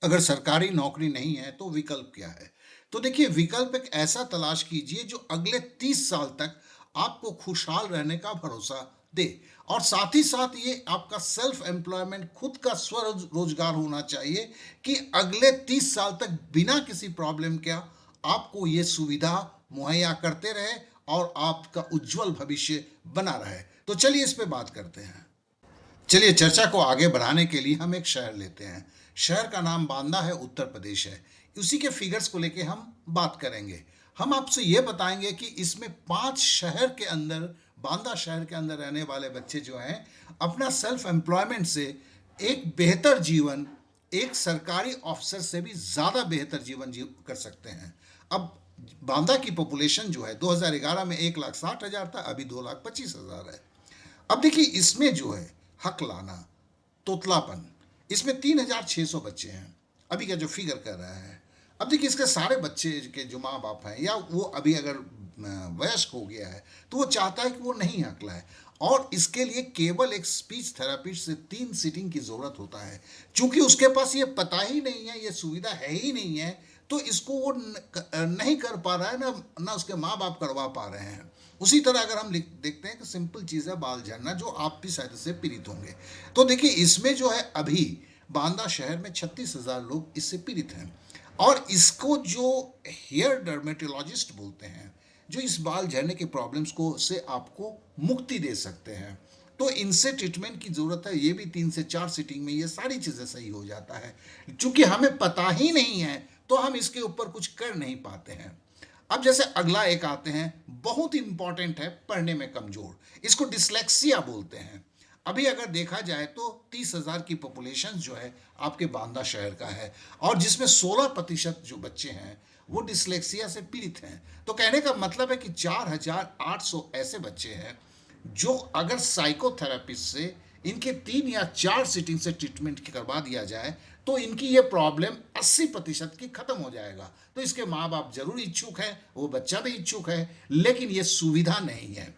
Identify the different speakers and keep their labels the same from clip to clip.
Speaker 1: अगर सरकारी नौकरी नहीं है तो विकल्प क्या है? तो देखिए, विकल्प एक ऐसा तलाश कीजिए जो अगले 30 साल तक आपको खुशहाल रहने का भरोसा दे, और साथ ही साथ ये आपका सेल्फ एम्प्लॉयमेंट, खुद का स्वरोजगार होना चाहिए कि अगले 30 साल तक बिना किसी प्रॉब्लम के आपको ये सुविधा मुहैया करते रहे और आपका उज्जवल भविष्य बना रहे। तो चलिए इस पे बात करते हैं। चलिए, चर्चा को आगे बढ़ाने के लिए हम एक शहर लेते हैं। शहर का नाम बांदा है, उत्तर प्रदेश है। उसी के फिगर्स को लेके हम बात करेंगे। हम आपसे ये बताएंगे कि इसमें 5 शहर के अंदर, बांदा शहर के अंदर रहने वाले बच्चे जो हैं, अपना सेल्फ एम्प्लॉयमेंट से एक बेहतर जीवन, एक सरकारी ऑफिसर से भी ज़्यादा बेहतर जीवन जी कर सकते हैं। अब बांदा की पॉपुलेशन जो है 2011 में 1,60,000 था, अभी 2,25,000 है। अब देखिए, इसमें जो है हक लाना, तोतलापन, इसमें 3,600 बच्चे हैं, अभी का जो फिगर कर रहा है। अब देखिए, इसके सारे बच्चे के जो माँ बाप हैं, या वो अभी अगर वयस्क हो गया है, तो वो चाहता है कि वो नहीं हक लाए, और इसके लिए केवल एक स्पीच थेरेपिस्ट से 3 सीटिंग की ज़रूरत होता है। चूंकि उसके पास ये पता ही नहीं है, ये सुविधा है ही नहीं है, तो इसको वो नहीं कर पा रहा है, ना ना उसके माँ बाप करवा पा रहे हैं। उसी तरह अगर हम देखते हैं कि सिंपल चीज़ है बाल झड़ना, जो आप भी शायद इससे पीड़ित होंगे। तो देखिए, इसमें जो है अभी बांदा शहर में 36,000 लोग इससे पीड़ित हैं, और इसको जो हेयर डर्मेटोलॉजिस्ट बोलते हैं, जो इस बाल झड़ने के प्रॉब्लम्स को से आपको मुक्ति दे सकते हैं, तो इनसे ट्रीटमेंट की ज़रूरत है। ये भी 3 से 4 सीटिंग में ये सारी चीज़ें सही हो जाता है। चूंकि हमें पता ही नहीं है, तो हम इसके ऊपर कुछ कर नहीं पाते हैं। अब जैसे अगला एक आते हैं, बहुत इंपॉर्टेंट है, पढ़ने में कमजोर, इसको डिसलेक्सिया बोलते हैं। अभी अगर देखा जाए तो 30,000 की पॉपुलेशन जो है आपके बांदा शहर का है, और जिसमें 16% जो बच्चे हैं वो डिसलेक्सिया से पीड़ित हैं। तो कहने का मतलब है कि 4,800 ऐसे बच्चे हैं जो अगर साइकोथेरेपिस्ट से इनके 3 या 4 सीटिंग से ट्रीटमेंट करवा दिया जाए, तो इनकी ये प्रॉब्लम 80% की खत्म हो जाएगा। तो इसके माँ बाप जरूर इच्छुक है, वो बच्चा भी इच्छुक है, लेकिन ये सुविधा नहीं है।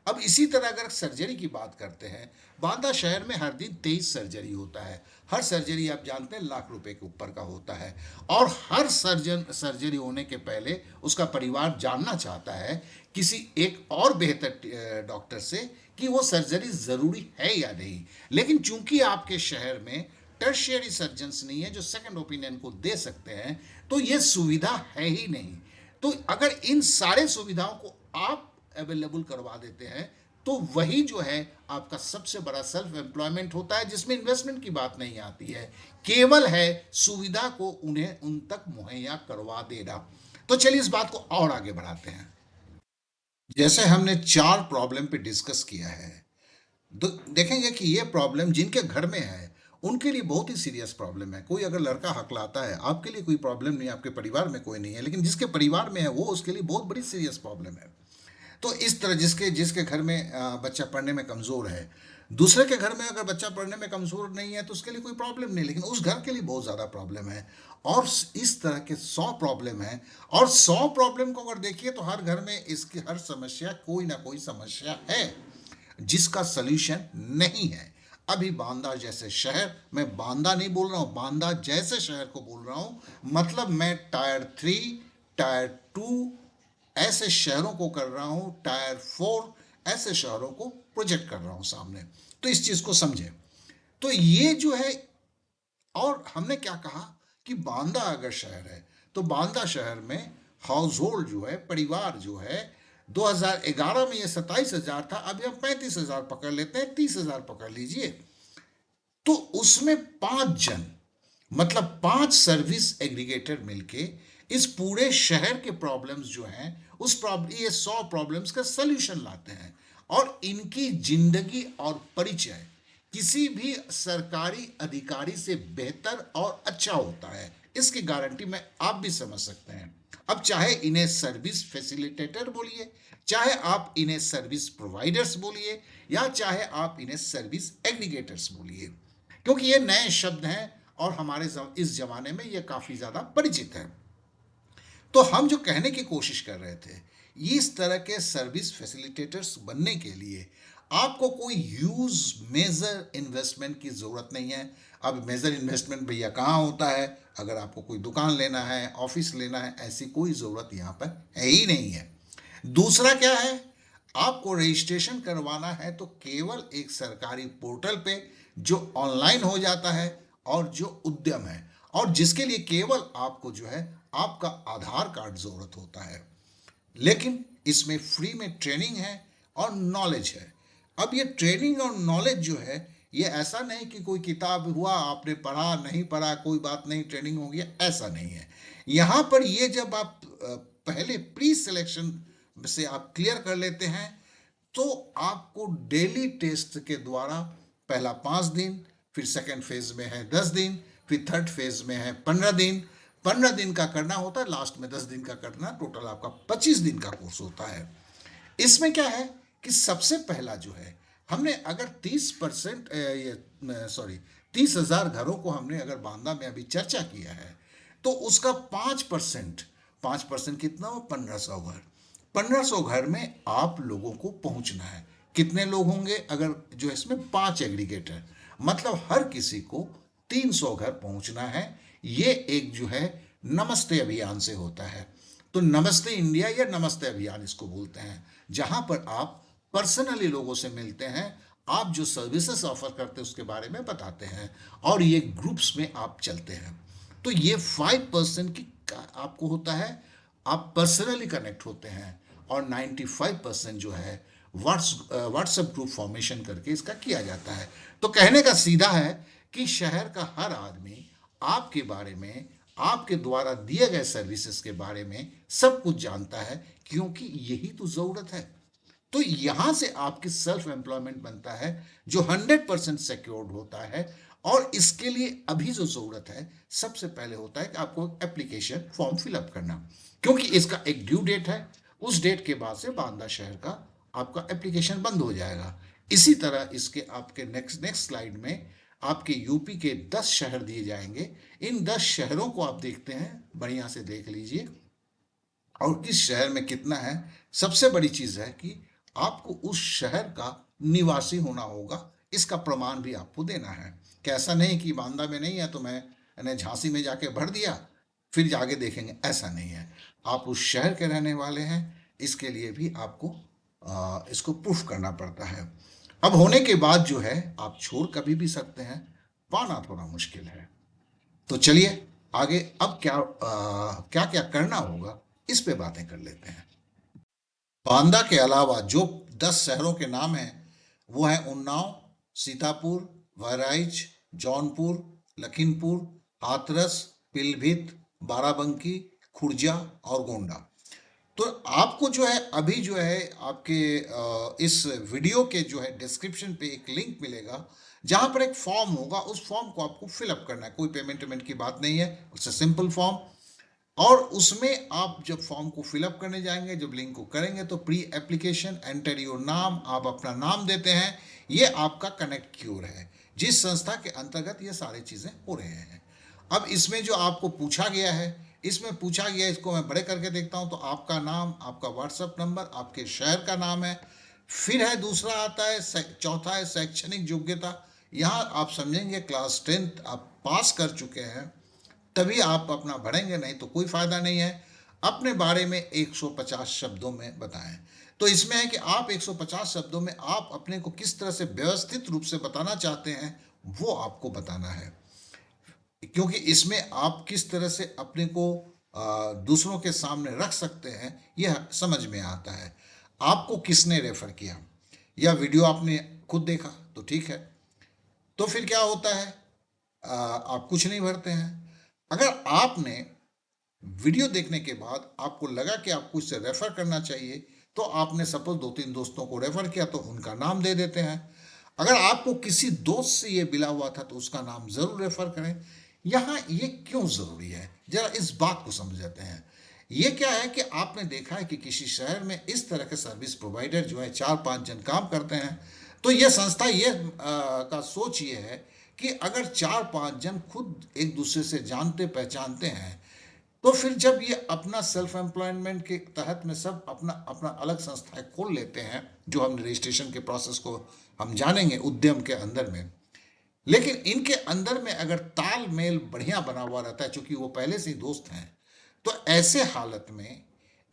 Speaker 1: अब इसी तरह अगर सर्जरी की बात करते हैं, बांदा शहर में हर दिन 23 सर्जरी होता है। हर सर्जरी आप जानते हैं लाख रुपए के ऊपर का होता है, और हर सर्जरी होने के पहले उसका परिवार जानना चाहता है किसी एक और बेहतर डॉक्टर से कि वो सर्जरी ज़रूरी है या नहीं। लेकिन चूंकि आपके शहर में टर्शियरी सर्जन्स नहीं है जो सेकंड ओपिनियन को दे सकते हैं, तो ये सुविधा है ही नहीं। तो अगर इन सारे सुविधाओं को आप अवेलेबल करवा देते हैं, तो वही जो है आपका सबसे बड़ा सेल्फ एम्प्लॉयमेंट होता है, जिसमें इन्वेस्टमेंट की बात नहीं आती है, केवल है सुविधा को उन्हें उन तक मुहैया करवा देना। तो चलिए इस बात को और आगे बढ़ाते हैं। जैसे हमने 4 प्रॉब्लम पे डिस्कस किया है, तो देखेंगे कि ये प्रॉब्लम जिनके घर में है उनके लिए बहुत ही सीरियस प्रॉब्लम है। कोई अगर लड़का हकलाता है, आपके लिए कोई प्रॉब्लम नहीं, आपके परिवार में कोई नहीं है, लेकिन जिसके परिवार में है वो, उसके लिए बहुत बड़ी सीरियस प्रॉब्लम है। तो इस तरह जिसके जिसके घर में बच्चा पढ़ने में कमज़ोर है, दूसरे के घर में अगर बच्चा पढ़ने में कमज़ोर नहीं है तो उसके लिए कोई प्रॉब्लम नहीं, लेकिन उस घर के लिए बहुत ज़्यादा प्रॉब्लम है। और इस तरह के 100 प्रॉब्लम है, और 100 प्रॉब्लम को अगर देखिए तो हर घर में इसकी हर समस्या, कोई ना कोई समस्या है जिसका सल्यूशन नहीं है। अभी बांदा जैसे शहर, मैं बांदा नहीं बोल रहा हूँ, बांदा जैसे शहर को बोल रहा हूँ, मतलब मैं टायर 3, टायर 2 ऐसे शहरों को कर रहा हूँ, टायर 4 ऐसे शहरों को प्रोजेक्ट कर रहा हूँ सामने। तो इस चीज़ को समझें। तो ये जो है, और हमने क्या कहा कि बांदा अगर शहर है, तो बांदा शहर में हाउस होल्ड जो है, परिवार जो है, 2011 में ये 27,000 था, अभी हम 35,000 पकड़ लेते हैं, 30,000 पकड़ लीजिए। तो उसमें 5 जन, मतलब 5 सर्विस एग्रीगेटर मिलके इस पूरे शहर के प्रॉब्लम्स जो हैं, उस प्रॉब्लम, ये 100 प्रॉब्लम्स का सल्यूशन लाते हैं, और इनकी जिंदगी और परिचय किसी भी सरकारी अधिकारी से बेहतर और अच्छा होता है, इसकी गारंटी में आप भी समझ सकते हैं। अब चाहे इन्हें सर्विस फैसिलिटेटर बोलिए, चाहे आप इन्हें सर्विस प्रोवाइडर्स बोलिए, या चाहे आप इन्हें सर्विस एग्रीगेटर्स बोलिए, क्योंकि ये नए शब्द हैं और हमारे इस जमाने में ये काफ़ी ज़्यादा परिचित है। तो हम जो कहने की कोशिश कर रहे थे, इस तरह के सर्विस फैसिलिटेटर्स बनने के लिए आपको कोई ह्यूज मेजर इन्वेस्टमेंट की ज़रूरत नहीं है। अब मेजर इन्वेस्टमेंट भैया कहाँ होता है? अगर आपको कोई दुकान लेना है, ऑफिस लेना है, ऐसी कोई ज़रूरत यहाँ पर है ही नहीं है। दूसरा क्या है, आपको रजिस्ट्रेशन करवाना है तो केवल एक सरकारी पोर्टल पे जो ऑनलाइन हो जाता है, और जो उद्यम है, और जिसके लिए केवल आपको जो है आपका आधार कार्ड ज़रूरत होता है। लेकिन इसमें फ्री में ट्रेनिंग है और नॉलेज है। अब ये ट्रेनिंग और नॉलेज जो है, ये ऐसा नहीं कि कोई किताब हुआ आपने पढ़ा, नहीं पढ़ा कोई बात नहीं, ट्रेनिंग हो गया, ऐसा नहीं है। यहाँ पर ये जब आप पहले प्री सिलेक्शन से आप क्लियर कर लेते हैं, तो आपको डेली टेस्ट के द्वारा पहला 5 दिन, फिर सेकेंड फेज में है 10 दिन, फिर थर्ड फेज में है 15 दिन, 15 दिन का करना होता है, लास्ट में 10 दिन का करना, टोटल आपका 25 दिन का कोर्स होता है। इसमें क्या है कि सबसे पहला जो है, हमने अगर 30% ये सॉरी 30,000 घरों को हमने अगर बांदा में अभी चर्चा किया है, तो उसका 5%, 5% कितना हो, 1500 घर, 1500 घर में आप लोगों को पहुंचना है। कितने लोग होंगे, अगर जो इसमें 5 एग्रीगेटर, मतलब हर किसी को 300 घर पहुंचना है। ये एक जो है नमस्ते अभियान से होता है। तो नमस्ते इंडिया या नमस्ते अभियान इसको बोलते हैं, जहां पर आप पर्सनली लोगों से मिलते हैं, आप जो सर्विसेज ऑफर करते हैं उसके बारे में बताते हैं, और ये ग्रुप्स में आप चलते हैं। तो ये 5% की आपको होता है, आप पर्सनली कनेक्ट होते हैं, और 95% जो है व्हाट्सएप ग्रुप फॉर्मेशन करके इसका किया जाता है। तो कहने का सीधा है कि शहर का हर आदमी आपके बारे में, आपके द्वारा दिए गए सर्विसेज के बारे में सब कुछ जानता है, क्योंकि यही तो ज़रूरत है। तो यहां से आपकी सेल्फ एम्प्लॉयमेंट बनता है, जो 100% सिक्योर्ड होता है। और इसके लिए अभी जो ज़रूरत है, सबसे पहले होता है कि आपको एप्लीकेशन फॉर्म फिलअप करना, क्योंकि इसका एक ड्यू डेट है। उस डेट के बाद से बांदा शहर का आपका एप्लीकेशन बंद हो जाएगा। इसी तरह इसके आपके नेक्स्ट स्लाइड में आपके यूपी के 10 शहर दिए जाएंगे। इन 10 शहरों को आप देखते हैं, बढ़िया से देख लीजिए, और किस शहर में कितना है। सबसे बड़ी चीज़ है कि आपको उस शहर का निवासी होना होगा, इसका प्रमाण भी आपको देना है। कि ऐसा नहीं कि बांदा में नहीं है तो मैंने झांसी में जाके भर दिया, फिर जाके देखेंगे, ऐसा नहीं है। आप उस शहर के रहने वाले हैं, इसके लिए भी आपको इसको प्रूफ करना पड़ता है। अब होने के बाद जो है आप छोड़ कभी भी सकते हैं, पाना थोड़ा मुश्किल है। तो चलिए आगे, अब क्या क्या करना होगा इस पे बातें कर लेते हैं। बांदा के अलावा जो 10 शहरों के नाम हैं, वो है उन्नाव, सीतापुर, बहराइच, जौनपुर, लखीमपुर, हाथरस, पीलीभीत, बाराबंकी, खुर्जा और गोंडा। तो आपको जो है अभी जो है आपके इस वीडियो के जो है डिस्क्रिप्शन पे एक लिंक मिलेगा, जहां पर एक फॉर्म होगा। उस फॉर्म को आपको फिलअप करना है, कोई पेमेंट की बात नहीं है, इट्स सिंपल फॉर्म। और उसमें आप जब फॉर्म को फिलअप करने जाएंगे, जब लिंक को करेंगे, तो प्री एप्लीकेशन एंटर योर नाम, आप अपना नाम देते हैं। ये आपका कनेक्ट क्यूर है, जिस संस्था के अंतर्गत ये सारी चीज़ें हो रहे हैं। अब इसमें जो आपको पूछा गया है, इसमें पूछा गया, इसको मैं बड़े करके देखता हूँ, तो आपका नाम, आपका व्हाट्सएप नंबर, आपके शहर का नाम है। फिर है दूसरा आता है, चौथा है शैक्षणिक योग्यता। यहाँ आप समझेंगे क्लास 10th आप पास कर चुके हैं, तभी आप अपना भरेंगे, नहीं तो कोई फायदा नहीं है। अपने बारे में 150 शब्दों में बताएं। तो इसमें है कि आप 150 शब्दों में आप अपने को किस तरह से व्यवस्थित रूप से बताना चाहते हैं, वो आपको बताना है। क्योंकि इसमें आप किस तरह से अपने को दूसरों के सामने रख सकते हैं, यह समझ में आता है। आपको किसने रेफर किया, या वीडियो आपने खुद देखा तो ठीक है, तो फिर क्या होता है, आप कुछ नहीं भरते हैं। अगर आपने वीडियो देखने के बाद आपको लगा कि आपको इससे रेफर करना चाहिए, तो आपने सपोज 2-3 दोस्तों को रेफर किया, तो उनका नाम दे देते हैं। अगर आपको किसी दोस्त से ये मिला हुआ था, तो उसका नाम जरूर रेफर करें। यहाँ ये क्यों जरूरी है, जरा इस बात को समझ जाते हैं। ये क्या है कि आपने देखा है कि किसी शहर में इस तरह के सर्विस प्रोवाइडर जो है 4-5 जन काम करते हैं, तो ये संस्था ये का सोच ये है कि अगर 4-5 जन खुद एक दूसरे से जानते पहचानते हैं, तो फिर जब ये अपना सेल्फ एम्प्लॉयमेंट के तहत में सब अपना अपना अलग संस्थाएं खोल लेते हैं, जो हम रजिस्ट्रेशन के प्रोसेस को हम जानेंगे उद्यम के अंदर में, लेकिन इनके अंदर में अगर तालमेल बढ़िया बना हुआ रहता है, चूंकि वो पहले से ही दोस्त हैं, तो ऐसे हालत में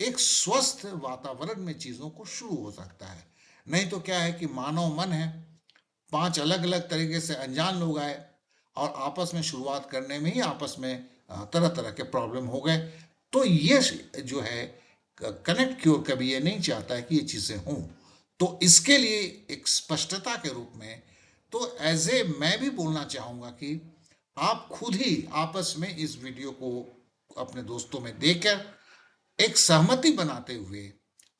Speaker 1: एक स्वस्थ वातावरण में चीजों को शुरू हो सकता है। नहीं तो क्या है कि मानव मन है, 5 अलग-अलग तरीके से अनजान लोग आए और आपस में शुरुआत करने में ही आपस में तरह-तरह के प्रॉब्लम हो गए। तो ये जो है कनेक्ट क्योर कभी ये नहीं चाहता है कि ये चीज़ें हों। तो इसके लिए एक स्पष्टता के रूप में तो एज़ ए मैं भी बोलना चाहूँगा कि आप खुद ही आपस में इस वीडियो को अपने दोस्तों में देकर एक सहमति बनाते हुए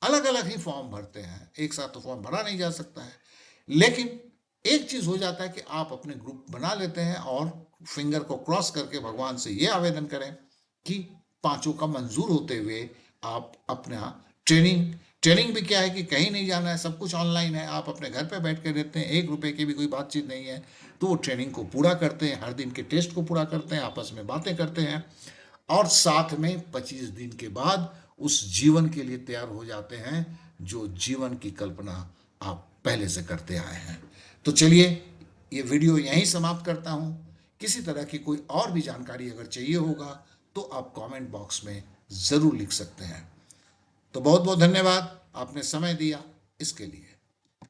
Speaker 1: अलग-अलग ही फॉर्म भरते हैं। एक साथ तो फॉर्म भरा नहीं जा सकता है। लेकिन एक चीज़ हो जाता है कि आप अपने ग्रुप बना लेते हैं और फिंगर को क्रॉस करके भगवान से ये आवेदन करें कि पाँचों का मंजूर होते हुए आप अपना ट्रेनिंग ट्रेनिंग भी क्या है कि कहीं नहीं जाना है, सब कुछ ऑनलाइन है, आप अपने घर पे बैठ के देते हैं, 1 रुपए की भी कोई बातचीत नहीं है, तो वो ट्रेनिंग को पूरा करते हैं, हर दिन के टेस्ट को पूरा करते हैं, आपस में बातें करते हैं और साथ में 25 दिन के बाद उस जीवन के लिए तैयार हो जाते हैं जो जीवन की कल्पना आप पहले से करते आए हैं। तो चलिए, ये वीडियो यहीं समाप्त करता हूँ। किसी तरह की कोई और भी जानकारी अगर चाहिए होगा तो आप कमेंट बॉक्स में ज़रूर लिख सकते हैं। तो बहुत बहुत धन्यवाद, आपने समय दिया इसके लिए।